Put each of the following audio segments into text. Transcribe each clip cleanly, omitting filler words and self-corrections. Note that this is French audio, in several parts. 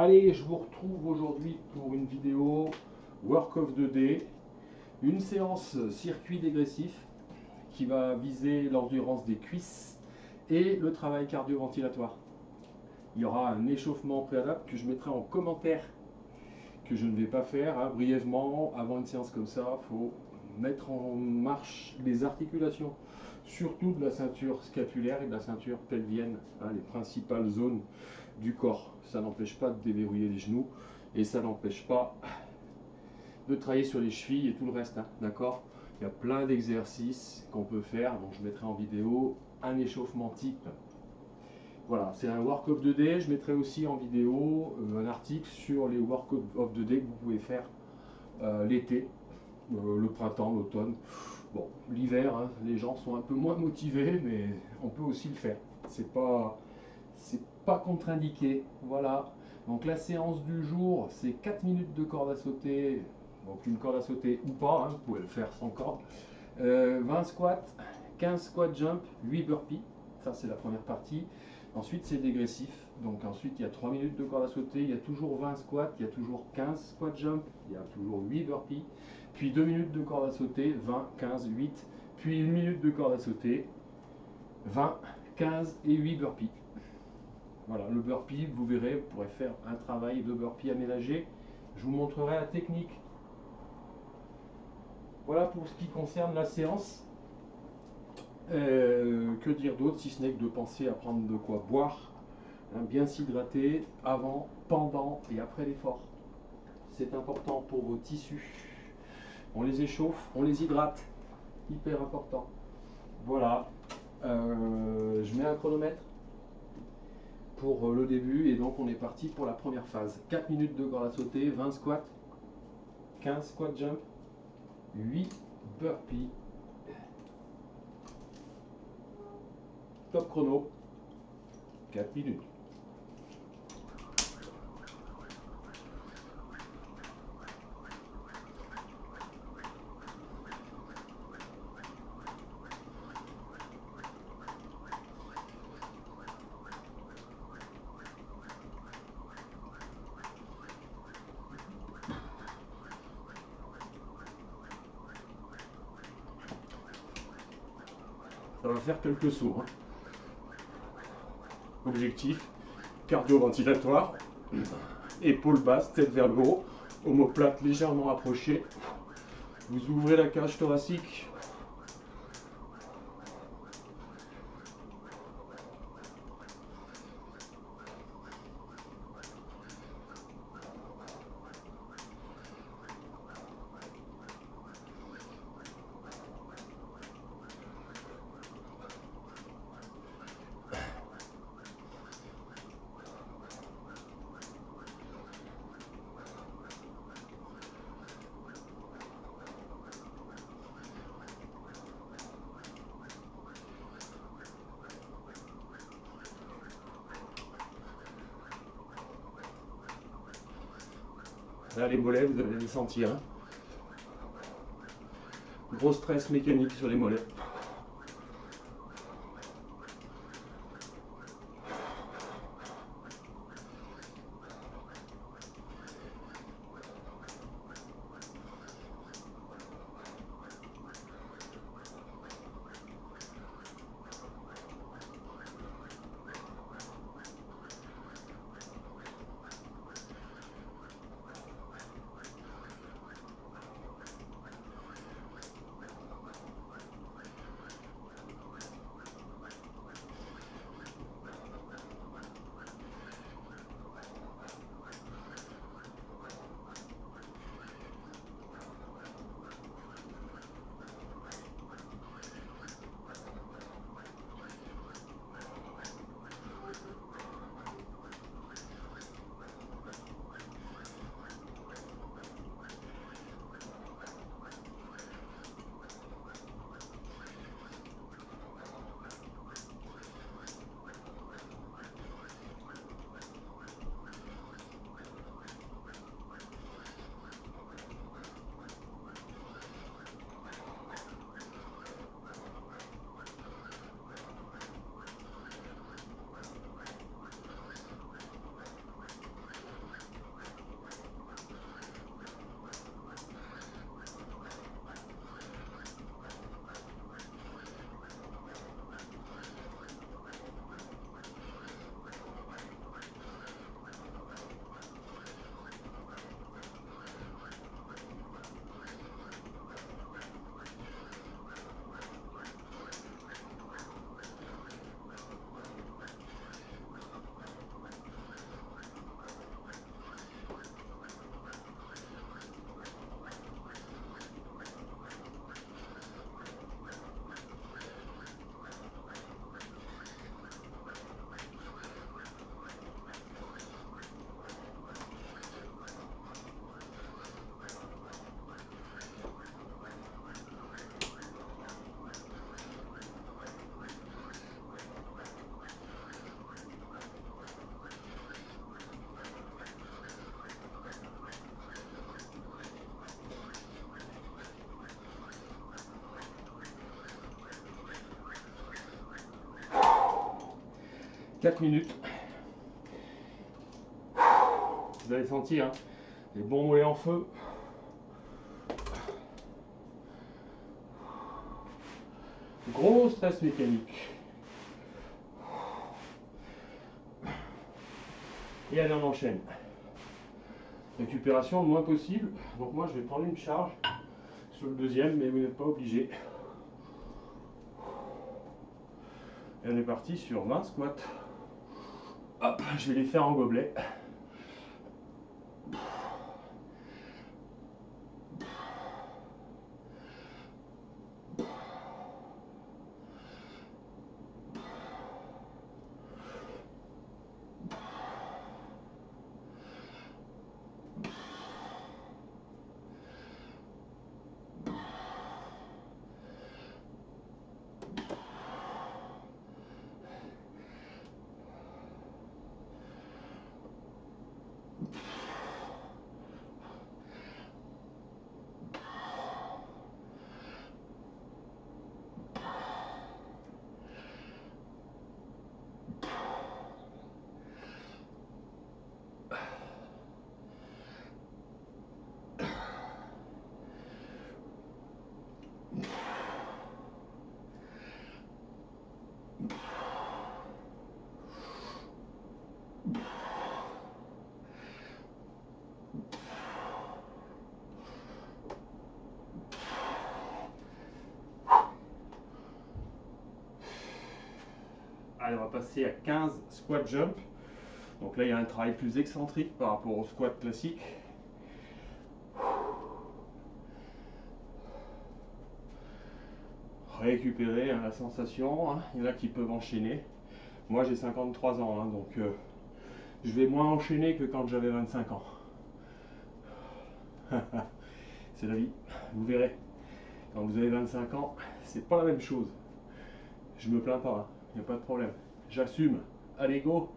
Allez, je vous retrouve aujourd'hui pour une vidéo Work of 2D, une séance circuit dégressif qui va viser l'endurance des cuisses et le travail cardio-ventilatoire. Il y aura un échauffement préalable que je mettrai en commentaire, que je ne vais pas faire brièvement. Avant une séance comme ça, il faut mettre en marche les articulations, surtout de la ceinture scapulaire et de la ceinture pelvienne, les principales zones du corps. Ça n'empêche pas de déverrouiller les genoux et ça n'empêche pas de travailler sur les chevilles et tout le reste, d'accord. Il y a plein d'exercices qu'on peut faire, donc je mettrai en vidéo un échauffement type. Voilà, c'est un work of 2D. Je mettrai aussi en vidéo un article sur les work of 2D que vous pouvez faire l'été, le printemps, l'automne. Bon, l'hiver, les gens sont un peu moins motivés, mais on peut aussi le faire. C'est pas contre-indiqué. Voilà. Donc la séance du jour, c'est 4 minutes de corde à sauter. Donc une corde à sauter ou pas, vous pouvez le faire sans corde. 20 squats, 15 squat jump, 8 burpees. Ça, c'est la première partie. Ensuite, c'est dégressif. Donc ensuite, il y a 3 minutes de corde à sauter. Il y a toujours 20 squats, il y a toujours 15 squat jump, il y a toujours 8 burpees. Puis 2 minutes de corde à sauter, 20, 15, 8. Puis 1 minute de corde à sauter, 20, 15 et 8 burpees. Voilà, le burpee, vous verrez, vous pourrez faire un travail de burpee aménagé. Je vous montrerai la technique. Voilà pour ce qui concerne la séance. Que dire d'autre si ce n'est que de penser à prendre de quoi boire, bien s'hydrater avant, pendant et après l'effort. C'est important pour vos tissus. On les échauffe, on les hydrate, hyper important. Voilà, je mets un chronomètre pour le début et donc on est parti pour la première phase. 4 minutes de corde à sauter, 20 squats, 15 squat jump, 8 burpees. Top chrono, 4 minutes. Ça va faire quelques sauts. Objectif, cardio-ventilatoire, épaules basses, tête vers le haut, omoplate légèrement rapprochée. Vous ouvrez la cage thoracique. Là, les mollets, vous allez les sentir. Gros stress mécanique sur les mollets. 4 minutes. Vous allez sentir hein, les bons mollets en feu. Gros stress mécanique. Et allez, on enchaîne. Récupération le moins possible. Donc moi je vais prendre une charge sur le deuxième, mais vous n'êtes pas obligé. Et on est parti sur 20 squats. Hop, je vais les faire en gobelet. Allez, on va passer à 15 squat jump. Donc là, il y a un travail plus excentrique par rapport au squat classique. Récupérer hein, la sensation. Hein. Il y en a qui peuvent enchaîner. Moi, j'ai 53 ans, hein, donc je vais moins enchaîner que quand j'avais 25 ans. C'est la vie. Vous verrez. Quand vous avez 25 ans, c'est pas la même chose. Je me plains pas, il n'y a pas de problème. J'assume. Allez, go!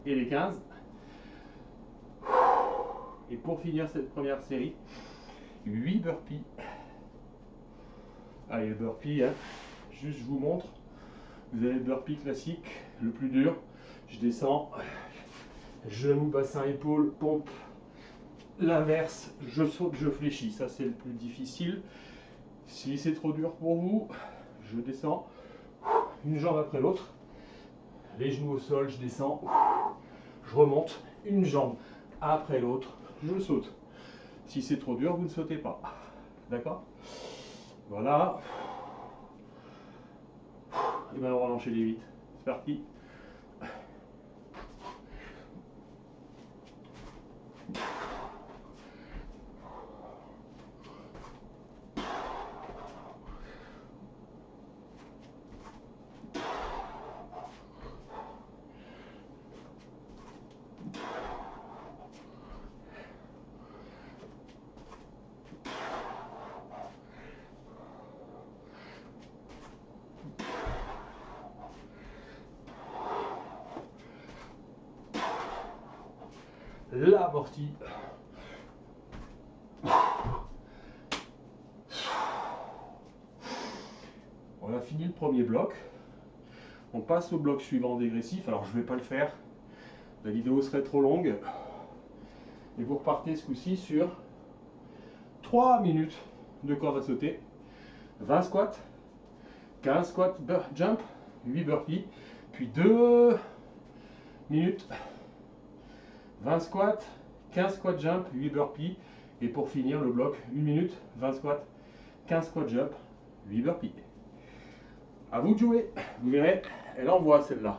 Et les 15. Et pour finir cette première série, 8 burpees. Allez, le burpee, hein. Juste je vous montre. Vous avez le burpee classique, le plus dur. Je descends, genou, bassin, épaule, pompe. L'inverse, je saute, je fléchis. Ça, c'est le plus difficile. Si c'est trop dur pour vous, je descends, une jambe après l'autre. Les genoux au sol, je descends, je remonte, une jambe après l'autre, je saute. Si c'est trop dur, vous ne sautez pas. D'accord? Voilà. Et bien on va enchaîner vite. C'est parti. L'amorti. On a fini le premier bloc. On passe au bloc suivant dégressif. Alors je ne vais pas le faire. La vidéo serait trop longue. Et vous repartez ce coup-ci sur 3 minutes de corde à sauter. 20 squats, 15 squats jump, 8 burpees, puis 2 minutes. 20 squats, 15 squats jump, 8 burpees. Et pour finir le bloc, 1 minute, 20 squats, 15 squats jump, 8 burpees. A vous de jouer, vous verrez, elle envoie celle-là.